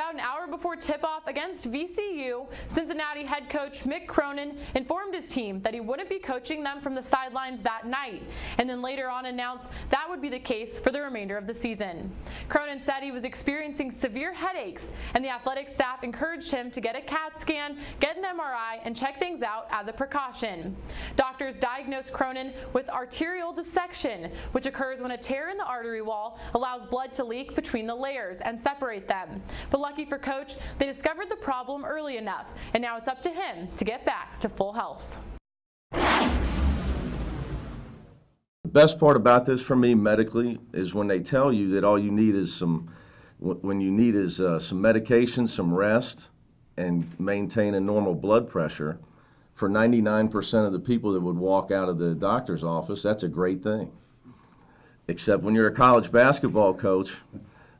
About an hour before tip-off against VCU, Cincinnati head coach Mick Cronin informed his team that he wouldn't be coaching them from the sidelines that night, and then later on announced that would be the case for the remainder of the season. Cronin said he was experiencing severe headaches, and the athletic staff encouraged him to get a CAT scan, get an MRI, and check things out as a precaution. Doctors diagnosed Cronin with arterial dissection, which occurs when a tear in the artery wall allows blood to leak between the layers and separate them. But lucky for Coach, they discovered the problem early enough, and now it's up to him to get back to full health. The best part about this for me medically is when they tell you that all you need is some medication, some rest, and maintain a normal blood pressure. For 99% of the people that would walk out of the doctor's office, that's a great thing. Except when you're a college basketball coach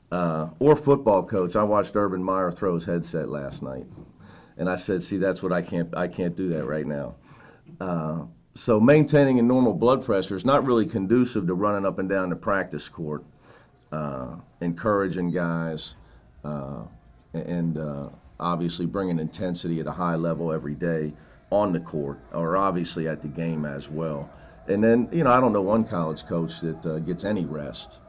or football coach. I watched Urban Meyer throw his headset last night, and I said, see, that's what I can't do that right now. So maintaining a normal blood pressure is not really conducive to running up and down the practice court, encouraging guys, and obviously bringing intensity at a high level every day on the court, or obviously at the game as well. And then, I don't know one college coach that gets any rest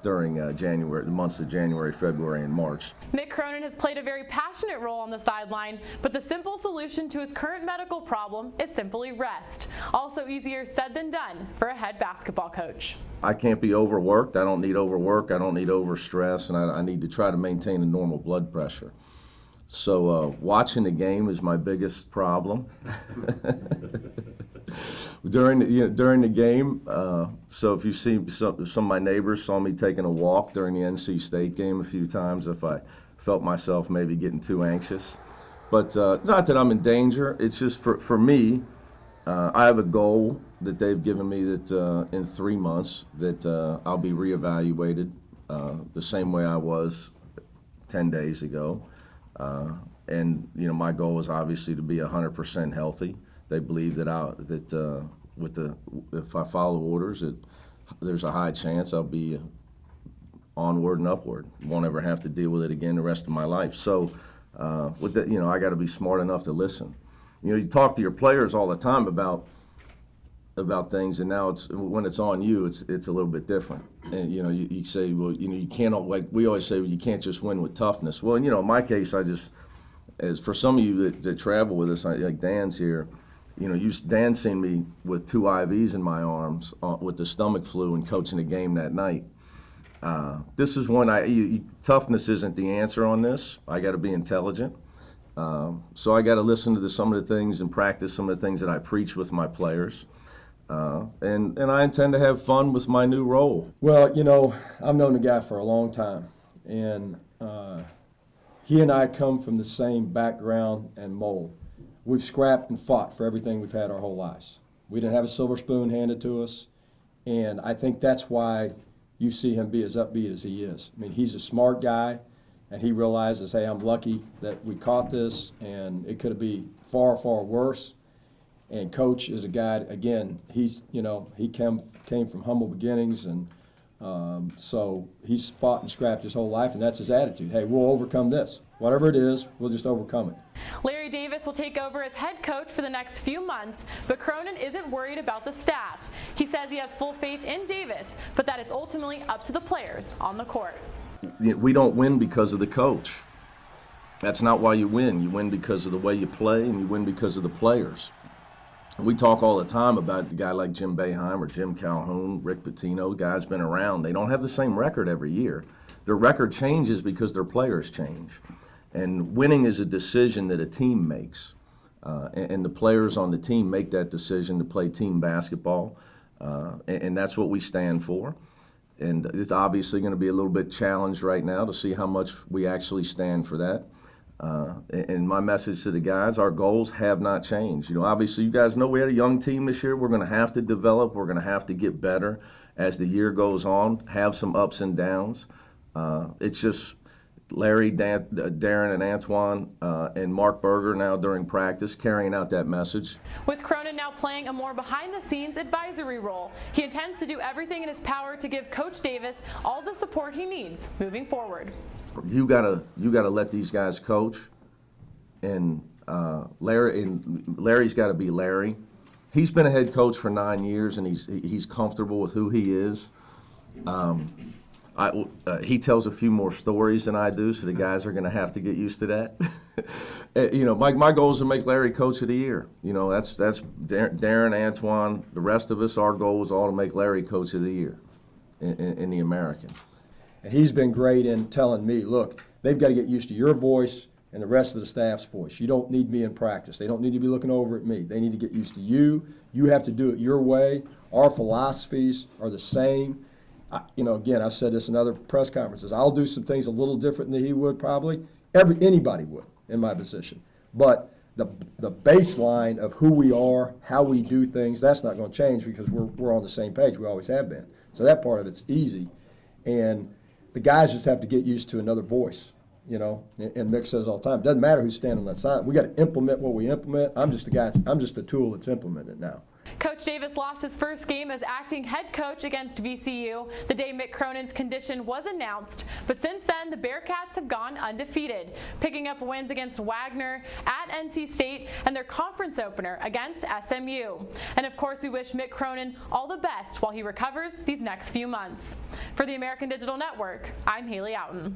during the months of January, February, and March. Mick Cronin has played a very passionate role on the sideline, but the simple solution to his current medical problem is simply rest. Also easier said than done for a head basketball coach. I can't be overworked. I don't need overwork. I don't need overstress, and I need to try to maintain a normal blood pressure. So watching the game is my biggest problem. During the game, so if you see some of my neighbors saw me taking a walk during the NC State game a few times if I felt myself maybe getting too anxious. But it's not that I'm in danger. It's just for me, I have a goal that they've given me that in 3 months that I'll be reevaluated the same way I was 10 days ago. And my goal is obviously to be 100% healthy. They believe that if I follow orders, there's a high chance I'll be onward and upward. Won't ever have to deal with it again the rest of my life. So with that, I got to be smart enough to listen. You talk to your players all the time about things, and now when it's on you, it's a little bit different. And you say, well, you can't, like we always say, well, you can't just win with toughness. Well, in my case, as for some of you that travel with us, like Dan's here, Dan's seen me with 2 IVs in my arms with the stomach flu and coaching a game that night. This is when toughness isn't the answer on this. I got to be intelligent. So I got to listen to some of the things and practice some of the things that I preach with my players. And I intend to have fun with my new role. Well, I've known the guy for a long time, and he and I come from the same background and mold. We've scrapped and fought for everything we've had our whole lives. We didn't have a silver spoon handed to us, and I think that's why you see him be as upbeat as he is. I mean, he's a smart guy, and he realizes, hey, I'm lucky that we caught this, and it could be far, far worse. And Coach is a guy, again, he came from humble beginnings, and so he's fought and scrapped his whole life, and that's his attitude. Hey, we'll overcome this. Whatever it is, we'll just overcome it. Larry Davis will take over as head coach for the next few months, but Cronin isn't worried about the staff. He says he has full faith in Davis, but that it's ultimately up to the players on the court. We don't win because of the coach. That's not why you win. You win because of the way you play, and you win because of the players. We talk all the time about a guy like Jim Boeheim or Jim Calhoun, Rick Pitino. Guys been around. They don't have the same record every year. Their record changes because their players change. And winning is a decision that a team makes. And the players on the team make that decision to play team basketball. And that's what we stand for. And it's obviously going to be a little bit challenged right now to see how much we actually stand for that. And my message to the guys, our goals have not changed. Obviously you guys know we had a young team this year. We're going to have to develop. We're going to have to get better as the year goes on, have some ups and downs. It's just Larry, Darren, and Antoine, and Mark Berger now during practice carrying out that message. With Cronin now playing a more behind-the-scenes advisory role, he intends to do everything in his power to give Coach Davis all the support he needs moving forward. You gotta let these guys coach, and Larry's got to be Larry. He's been a head coach for 9 years, and he's comfortable with who he is. He tells a few more stories than I do, so the guys are going to have to get used to that. My goal is to make Larry Coach of the Year. That's Darren, Antoine, the rest of us. Our goal is all to make Larry Coach of the Year in the American. And he's been great in telling me, look, they've got to get used to your voice and the rest of the staff's voice. You don't need me in practice. They don't need to be looking over at me. They need to get used to you. You have to do it your way. Our philosophies are the same. Again, I've said this in other press conferences. I'll do some things a little different than he would probably. Anybody would in my position. But the baseline of who we are, how we do things, that's not going to change because we're on the same page. We always have been. So that part of it's easy. And the guys just have to get used to another voice. And Mick says all the time, it doesn't matter who's standing on that side. We got to implement what we implement. I'm just the tool that's implemented now. Coach Davis lost his first game as acting head coach against VCU the day Mick Cronin's condition was announced, but since then the Bearcats have gone undefeated, picking up wins against Wagner, at NC State, and their conference opener against SMU. And of course we wish Mick Cronin all the best while he recovers these next few months. For the American Digital Network, I'm Haley Outen.